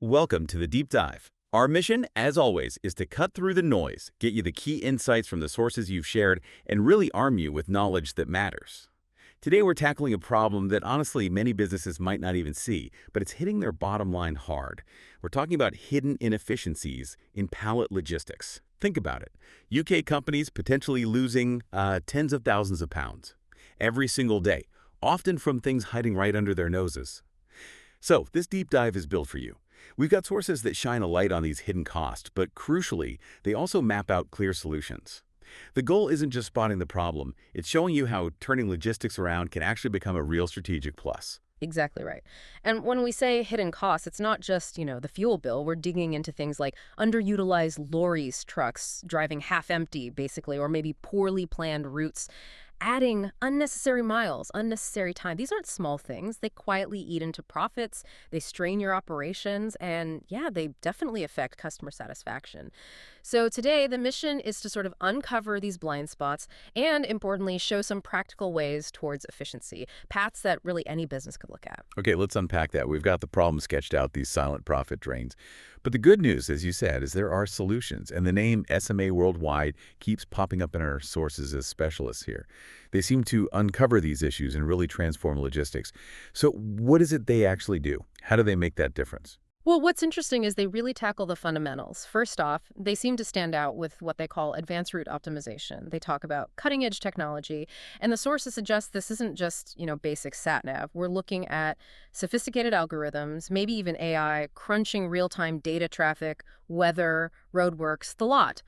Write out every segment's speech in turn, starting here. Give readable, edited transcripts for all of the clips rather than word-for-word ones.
Welcome to the Deep Dive. Our mission, as always, is to cut through the noise, get you the key insights from the sources you've shared, and really arm you with knowledge that matters. Today, we're tackling a problem that honestly many businesses might not even see, but it's hitting their bottom line hard. We're talking about hidden inefficiencies in pallet logistics. Think about it. UK companies potentially losing tens of thousands of pounds every single day, often from things hiding right under their noses. So, this deep dive is built for you. We've got sources that shine a light on these hidden costs, but crucially, they also map out clear solutions. The goal isn't just spotting the problem, it's showing you how turning logistics around can actually become a real strategic plus. Exactly right. And when we say hidden costs, it's not just, the fuel bill. We're digging into things like underutilized lorries, trucks, driving half empty, basically, or maybe poorly planned routes, adding unnecessary miles, unnecessary time. These aren't small things. They quietly eat into profits, they strain your operations, and yeah, they definitely affect customer satisfaction. So today, the mission is to sort of uncover these blind spots and, importantly, show some practical ways towards efficiency, paths that really any business could look at. Okay, let's unpack that. We've got the problem sketched out, these silent profit drains. But the good news, as you said, is there are solutions, and the name SMA Worldwide keeps popping up in our sources as specialists here. They seem to uncover these issues and really transform logistics. So what is it they actually do? How do they make that difference? Well, what's interesting is they really tackle the fundamentals. First off, they seem to stand out with what they call advanced route optimization. They talk about cutting-edge technology, and the sources suggest this isn't just, basic sat-nav. We're looking at sophisticated algorithms, maybe even AI, crunching real-time data traffic, weather, roadworks, the lot,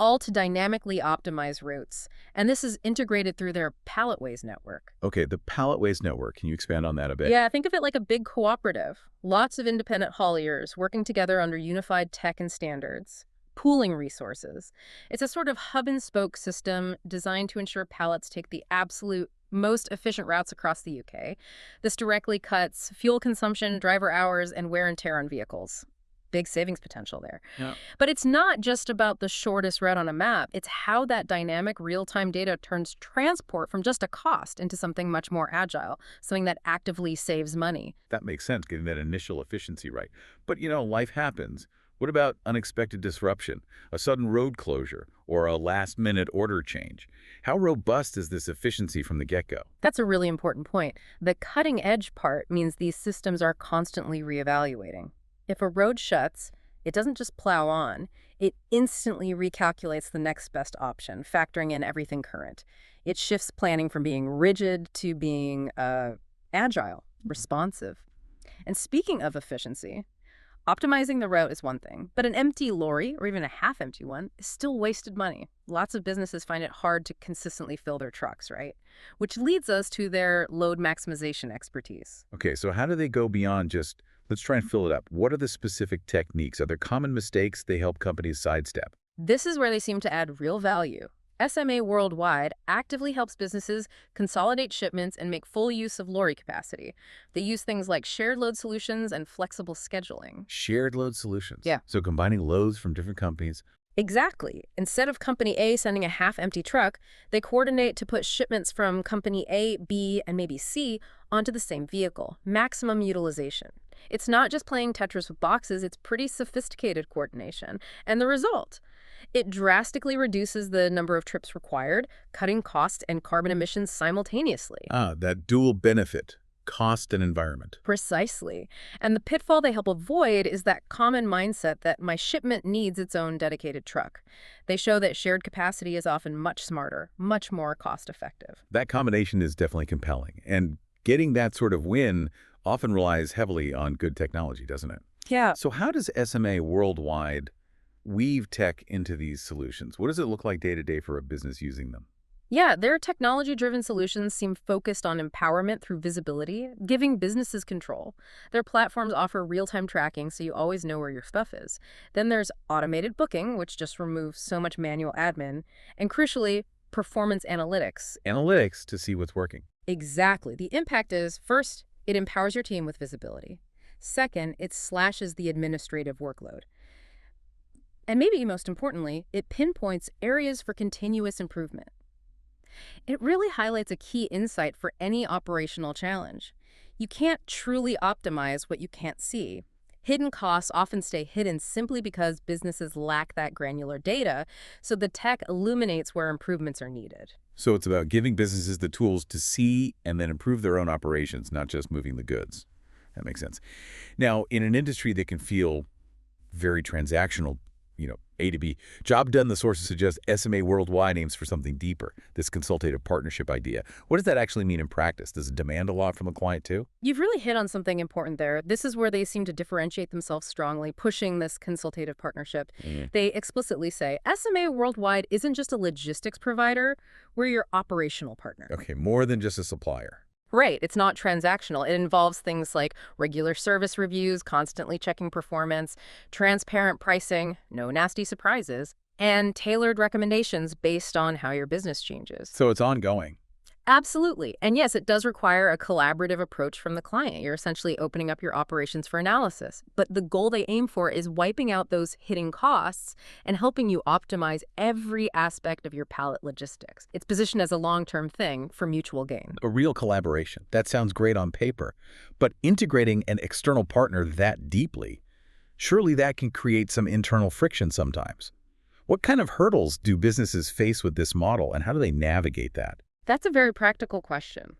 all to dynamically optimize routes. And this is integrated through their Palletways network. Okay, the Palletways network. Can you expand on that a bit? Yeah, think of it like a big cooperative. Lots of independent hauliers working together under unified tech and standards, pooling resources. It's a sort of hub-and-spoke system designed to ensure pallets take the absolute most efficient routes across the UK. This directly cuts fuel consumption, driver hours, and wear and tear on vehicles. Big savings potential there. Yeah. But it's not just about the shortest route on a map. It's how that dynamic real-time data turns transport from just a cost into something much more agile, something that actively saves money. That makes sense, getting that initial efficiency right. But, life happens. What about unexpected disruption, a sudden road closure, or a last-minute order change? How robust is this efficiency from the get-go? That's a really important point. The cutting-edge part means these systems are constantly reevaluating. If a road shuts, it doesn't just plow on, it instantly recalculates the next best option, factoring in everything current. It shifts planning from being rigid to being agile, responsive. And speaking of efficiency, optimizing the route is one thing, but an empty lorry, or even a half-empty one, is still wasted money. Lots of businesses find it hard to consistently fill their trucks, right? Which leads us to their load maximization expertise. Okay, so how do they go beyond just, let's try and fill it up? What are the specific techniques? Are there common mistakes they help companies sidestep? This is where they seem to add real value. SMA Worldwide actively helps businesses consolidate shipments and make full use of lorry capacity. They use things like shared load solutions and flexible scheduling. Shared load solutions. Yeah. So combining loads from different companies. Exactly. Instead of Company A sending a half-empty truck, they coordinate to put shipments from Company A, B, and maybe C onto the same vehicle. Maximum utilization. It's not just playing Tetris with boxes, it's pretty sophisticated coordination. And the result? It drastically reduces the number of trips required, cutting cost and carbon emissions simultaneously. Ah, that dual benefit, cost and environment. Precisely. And the pitfall they help avoid is that common mindset that my shipment needs its own dedicated truck. They show that shared capacity is often much smarter, much more cost-effective. That combination is definitely compelling. And getting that sort of win often relies heavily on good technology, doesn't it? Yeah. So how does SMA Worldwide weave tech into these solutions? What does it look like day to day for a business using them? Yeah, their technology-driven solutions seem focused on empowerment through visibility, giving businesses control. Their platforms offer real-time tracking so you always know where your stuff is. Then there's automated booking, which just removes so much manual admin. And crucially, performance analytics. Analytics to see what's working. Exactly. The impact is, first, it empowers your team with visibility. Second, it slashes the administrative workload. And maybe most importantly, it pinpoints areas for continuous improvement. It really highlights a key insight for any operational challenge. You can't truly optimize what you can't see. Hidden costs often stay hidden simply because businesses lack that granular data, so the tech illuminates where improvements are needed. So it's about giving businesses the tools to see and then improve their own operations, not just moving the goods. That makes sense. Now, in an industry that can feel very transactional, A to B. Job done, the sources suggest SMA Worldwide aims for something deeper, this consultative partnership idea. What does that actually mean in practice? Does it demand a lot from the client too? You've really hit on something important there. This is where they seem to differentiate themselves strongly, pushing this consultative partnership. Mm. They explicitly say, SMA Worldwide isn't just a logistics provider, we're your operational partner. Okay, more than just a supplier. Right. It's not transactional. It involves things like regular service reviews, constantly checking performance, transparent pricing, no nasty surprises, and tailored recommendations based on how your business changes. So it's ongoing. Absolutely. And yes, it does require a collaborative approach from the client. You're essentially opening up your operations for analysis. But the goal they aim for is wiping out those hidden costs and helping you optimize every aspect of your pallet logistics. It's positioned as a long-term thing for mutual gain. A real collaboration. That sounds great on paper. But integrating an external partner that deeply, surely that can create some internal friction sometimes. What kind of hurdles do businesses face with this model, and how do they navigate that? That's a very practical question.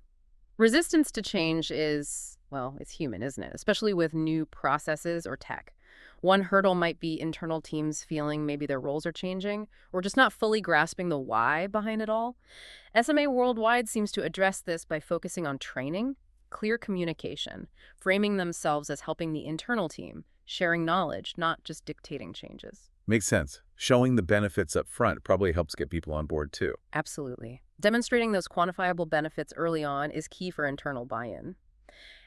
Resistance to change is, well, it's human, isn't it? Especially with new processes or tech. One hurdle might be internal teams feeling maybe their roles are changing or just not fully grasping the why behind it all. SMA Worldwide seems to address this by focusing on training, clear communication, framing themselves as helping the internal team, sharing knowledge, not just dictating changes. Makes sense. Showing the benefits up front probably helps get people on board too. Absolutely. Demonstrating those quantifiable benefits early on is key for internal buy-in.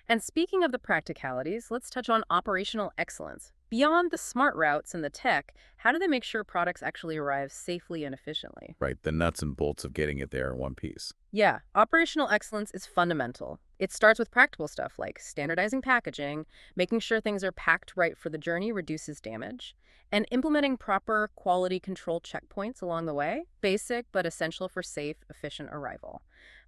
And speaking of the practicalities, let's touch on operational excellence. Beyond the smart routes and the tech, how do they make sure products actually arrive safely and efficiently? Right, the nuts and bolts of getting it there in one piece. Yeah, operational excellence is fundamental. It starts with practical stuff like standardizing packaging, making sure things are packed right for the journey reduces damage, and implementing proper quality control checkpoints along the way, basic but essential for safe, efficient arrival.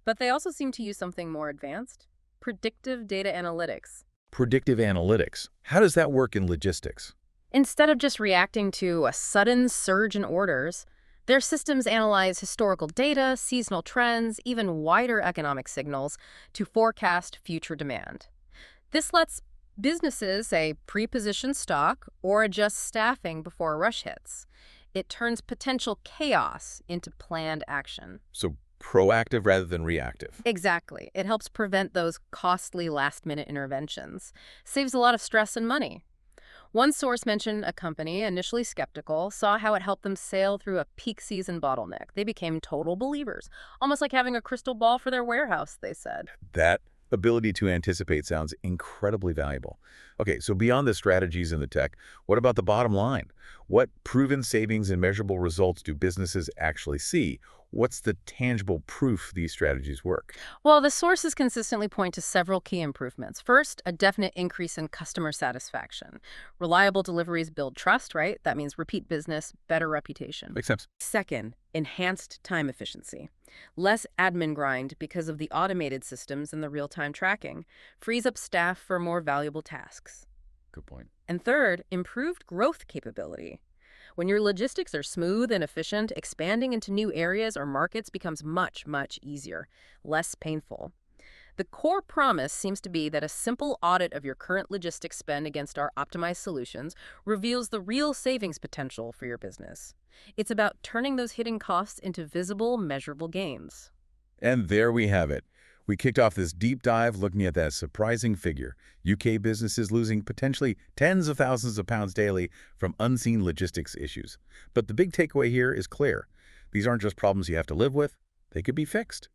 But they also seem to use something more advanced, predictive data analytics. Predictive analytics. How does that work in logistics? Instead of just reacting to a sudden surge in orders, their systems analyze historical data, seasonal trends, even wider economic signals to forecast future demand. This lets businesses, say, pre-position stock or adjust staffing before a rush hits. It turns potential chaos into planned action. So proactive rather than reactive. Exactly. It helps prevent those costly last-minute interventions. Saves a lot of stress and money. One source mentioned a company, initially skeptical, saw how it helped them sail through a peak season bottleneck. They became total believers, almost like having a crystal ball for their warehouse, they said. That ability to anticipate sounds incredibly valuable. Okay, so beyond the strategies and the tech, what about the bottom line? What proven savings and measurable results do businesses actually see? What's the tangible proof these strategies work? Well, the sources consistently point to several key improvements. First, a definite increase in customer satisfaction. Reliable deliveries build trust, right? That means repeat business, better reputation. Makes sense. Second, enhanced time efficiency. Less admin grind because of the automated systems and the real-time tracking. Frees up staff for more valuable tasks. Good point. And third, improved growth capability. When your logistics are smooth and efficient, expanding into new areas or markets becomes much, much easier, less painful. The core promise seems to be that a simple audit of your current logistics spend against our optimized solutions reveals the real savings potential for your business. It's about turning those hidden costs into visible, measurable gains. And there we have it. We kicked off this deep dive looking at that surprising figure. UK businesses losing potentially tens of thousands of pounds daily from unseen logistics issues. But the big takeaway here is clear. These aren't just problems you have to live with. They could be fixed.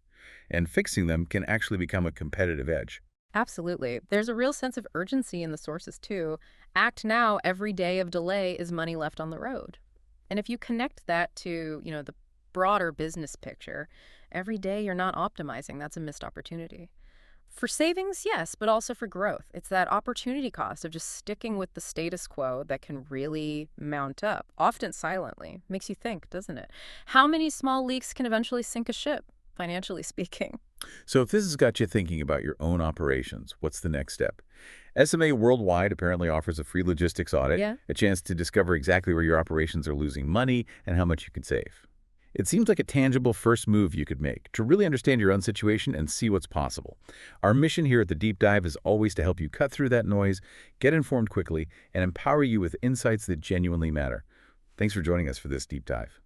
And fixing them can actually become a competitive edge. Absolutely. There's a real sense of urgency in the sources, too. Act now, every day of delay is money left on the road. And if you connect that to, the broader business picture, every day you're not optimizing, that's a missed opportunity. For savings, yes, but also for growth. It's that opportunity cost of just sticking with the status quo that can really mount up, often silently. Makes you think, doesn't it? How many small leaks can eventually sink a ship, financially speaking? So if this has got you thinking about your own operations, what's the next step? SMA Worldwide apparently offers a free logistics audit, Yeah. a chance to discover exactly where your operations are losing money and how much you can save. It seems like a tangible first move you could make to really understand your own situation and see what's possible. Our mission here at the Deep Dive is always to help you cut through that noise, get informed quickly, and empower you with insights that genuinely matter. Thanks for joining us for this deep dive.